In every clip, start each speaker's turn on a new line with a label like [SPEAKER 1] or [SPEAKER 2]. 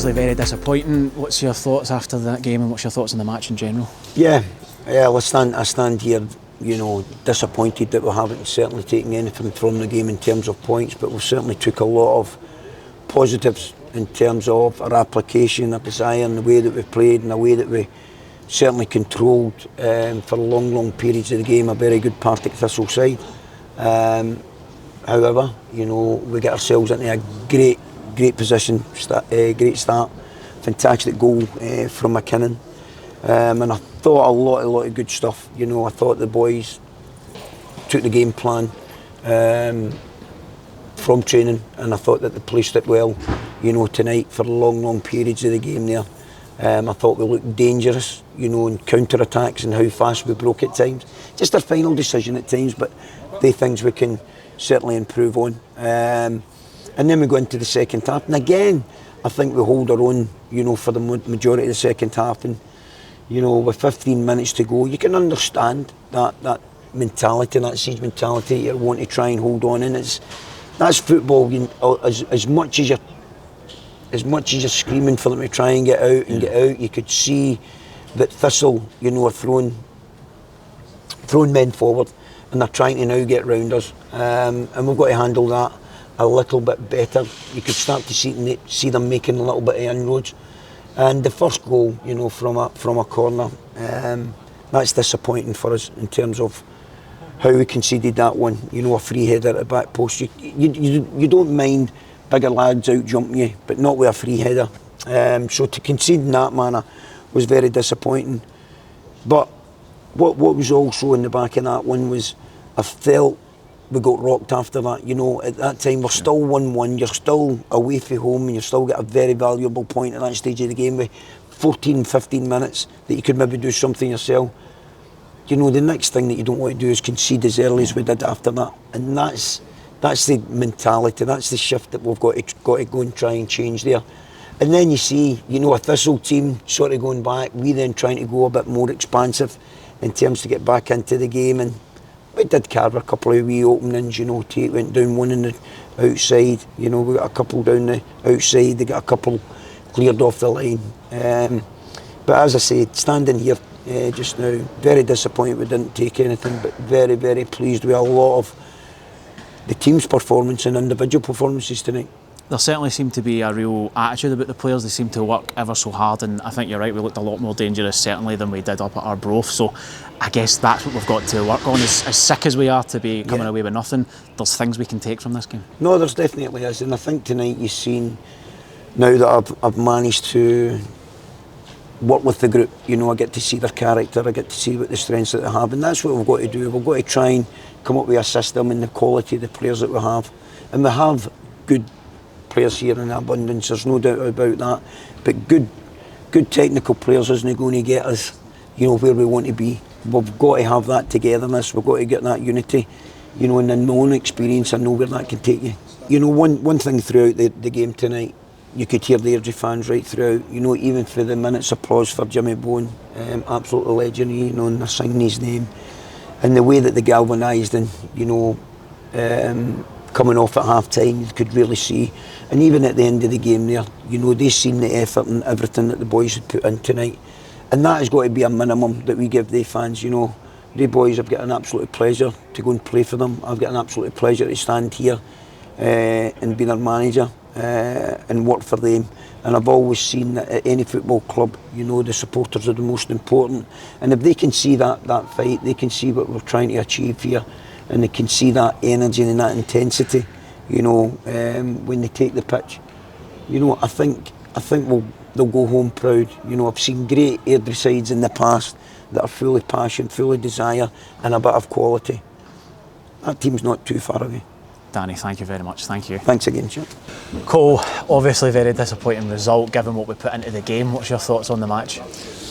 [SPEAKER 1] obviously very disappointing. What's your thoughts after that game, and what's your thoughts on the match in general?
[SPEAKER 2] Yeah, I stand here, you know, disappointed that we haven't certainly taken anything from the game in terms of points, but we certainly took a lot of positives in terms of our application, our desire, and the way that we played, and the way that we certainly controlled for long periods of the game a very good Partick Thistle side. However, you know, we get ourselves into a great position, great start, fantastic goal from McKinnon, and I thought a lot of good stuff. You know, I thought the boys took the game plan from training, and I thought that they placed it well, you know, tonight for long periods of the game there. I thought we looked dangerous, you know, in counter-attacks and how fast we broke at times. Just our final decision at times, but they things we can certainly improve on. And then we go into the second half, and again, I think we hold our own, you know, for the majority of the second half. And you know, with 15 minutes to go, you can understand that mentality, that siege mentality. You want to try and hold on, and that's football. You know, as much as you're screaming for them to try and get out, you could see that Thistle, you know, are throwing men forward, and they're trying to now get round us, and we've got to handle that a little bit better. You could start to see them making a little bit of inroads, and the first goal, you know, from a corner, that's disappointing for us in terms of how we conceded that one. You know, a free header at the back post. You don't mind bigger lads out jumping you, but not with a free header. So to concede in that manner was very disappointing. But what was also in the back of that one was, I felt we got rocked after that. You know, at that time we're still 1-1, you're still away from home, and you still get a very valuable point at that stage of the game with 14-15 minutes that you could maybe do something yourself. You know, the next thing that you don't want to do is concede as early as we did after that, and that's the mentality, that's the shift that we've got to go and try and change there. And then you see, you know, a Thistle team sort of going back, we then trying to go a bit more expansive in terms to get back into the game, and we did carve a couple of wee openings. You know, Tate went down one on the outside, you know, we got a couple down the outside, they got a couple cleared off the line. But as I said, standing here just now, very disappointed we didn't take anything, but very pleased with a lot of the team's performance and individual performances tonight.
[SPEAKER 1] There certainly seemed to be a real attitude about the players. They seemed to work ever so hard, and I think you're right, we looked a lot more dangerous certainly than we did up at Arbroath. So I guess that's what we've got to work on. As sick as we are to be coming away with nothing, there's things we can take from this game.
[SPEAKER 2] No, there's definitely is, and I think tonight you've seen, now that I've managed to work with the group, you know, I get to see their character, I get to see what the strengths that they have, and that's what we've got to do. We've got to try and come up with a system and the quality of the players that we have, and we have good players here in abundance, there's no doubt about that, but good technical players isn't going to get us, you know, where we want to be. We've got to have that togetherness, we've got to get that unity, you know, and in my own experience I know where that can take you. You know, one thing throughout the game tonight, you could hear the Airdrie fans right throughout, you know, even for the minutes applause for Jimmy Bone, absolutely legendary, you know, and they're singing his name, and the way that they galvanised, and you know, coming off at half time, you could really see, and even at the end of the game there, you know, they seen the effort and everything that the boys had put in tonight, and that has got to be a minimum that we give the fans. You know, the boys have got an absolute pleasure to go and play for them. I've got an absolute pleasure to stand here and be their manager and work for them, and I've always seen that at any football club, you know, the supporters are the most important, and if they can see that fight, they can see what we're trying to achieve here, and they can see that energy and that intensity, you know, when they take the pitch. You know, I think they'll go home proud. You know, I've seen great Airdrie sides in the past that are full of passion, full of desire, and a bit of quality. That team's not too far away.
[SPEAKER 1] Danny, thank you very much. Thank you.
[SPEAKER 2] Thanks again, Stuart.
[SPEAKER 1] Cole, obviously very disappointing result given what we put into the game. What's your thoughts on the match?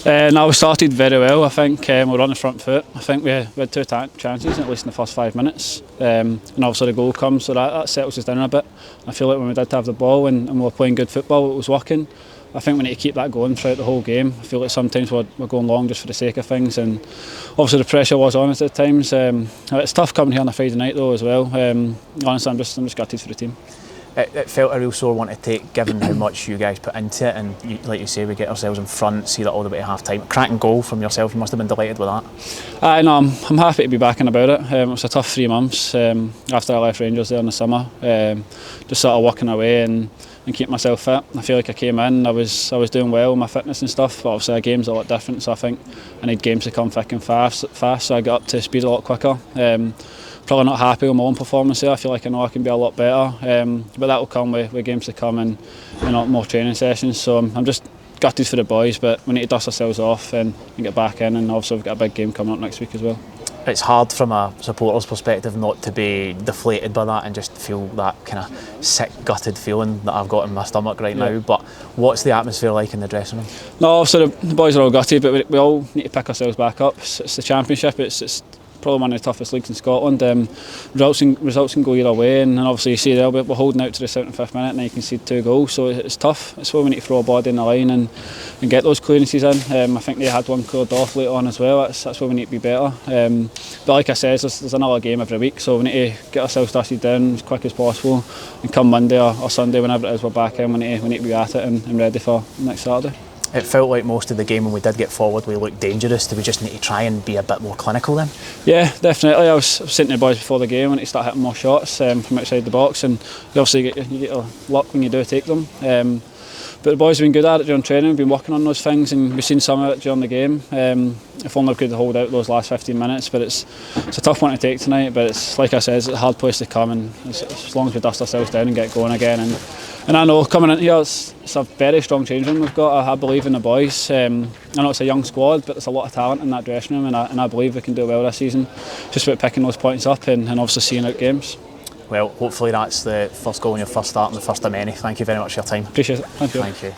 [SPEAKER 3] No, we started very well. I think we were on the front foot. I think we had two chances, at least in the first 5 minutes. And obviously the goal comes, so that settles us down a bit. I feel like when we did have the ball and we were playing good football, it was working. I think we need to keep that going throughout the whole game. I feel like sometimes we're going long just for the sake of things, and obviously the pressure was on us at times. It's tough coming here on a Friday night though as well. Honestly, I'm just gutted for the team.
[SPEAKER 1] It felt a real sore one to take, given how much you guys put into it, and like you say, we get ourselves in front, see that all the way to half time. Cracking goal from yourself, you must have been delighted with that.
[SPEAKER 3] No, I'm happy to be back in about it. It was a tough 3 months after I left Rangers there in the summer. Just sort of working away and keep myself fit. I feel like I came in, I was doing well with my fitness and stuff, but obviously a game's a lot different, so I think I need games to come thick and fast, so I got up to speed a lot quicker. Probably not happy with my own performance there. I feel like I know I can be a lot better, but that will come with games to come and more training sessions. So I'm just gutted for the boys, but we need to dust ourselves off and get back in, and obviously we've got a big game coming up next week as well.
[SPEAKER 1] It's hard from a supporter's perspective not to be deflated by that and just feel that kind of sick, gutted feeling that I've got in my stomach right now. But what's the atmosphere like in the dressing room?
[SPEAKER 3] No, obviously the boys are all gutted, but we all need to pick ourselves back up. It's the Championship. It's probably one of the toughest leagues in Scotland. Results can go either way, and obviously you see there we're holding out to the 75th minute and then you can see 2 goals, so it's tough. It's why we need to throw a body in the line and get those clearances in. I think they had one cleared off late on as well. That's where we need to be better. But like I said, there's another game every week, so we need to get ourselves dusted down as quick as possible, and come Monday or Sunday, whenever it is we're back in, we need to be at it and ready for next Saturday.
[SPEAKER 1] It felt like most of the game when we did get forward we looked dangerous. Do we just need to try and be a bit more clinical then?
[SPEAKER 3] Yeah, definitely. I was saying to the boys before the game, we need to start hitting more shots from outside the box, and you obviously get your luck when you do take them. But the boys have been good at it during training, we've been working on those things, and we've seen some of it during the game. If only we could hold out those last 15 minutes, but it's a tough one to take tonight, but it's, like I said, it's a hard place to come, and as long as we dust ourselves down and get going again. And I know coming in here, it's a very strong change room we've got. I believe in the boys. I know it's a young squad, but there's a lot of talent in that dressing room, and I believe we can do well this season. Just about picking those points up and obviously seeing out games.
[SPEAKER 1] Well, hopefully that's the first goal in your first start and the first of many. Thank you very much for your time.
[SPEAKER 3] Appreciate it. Thank you.
[SPEAKER 1] Thank you.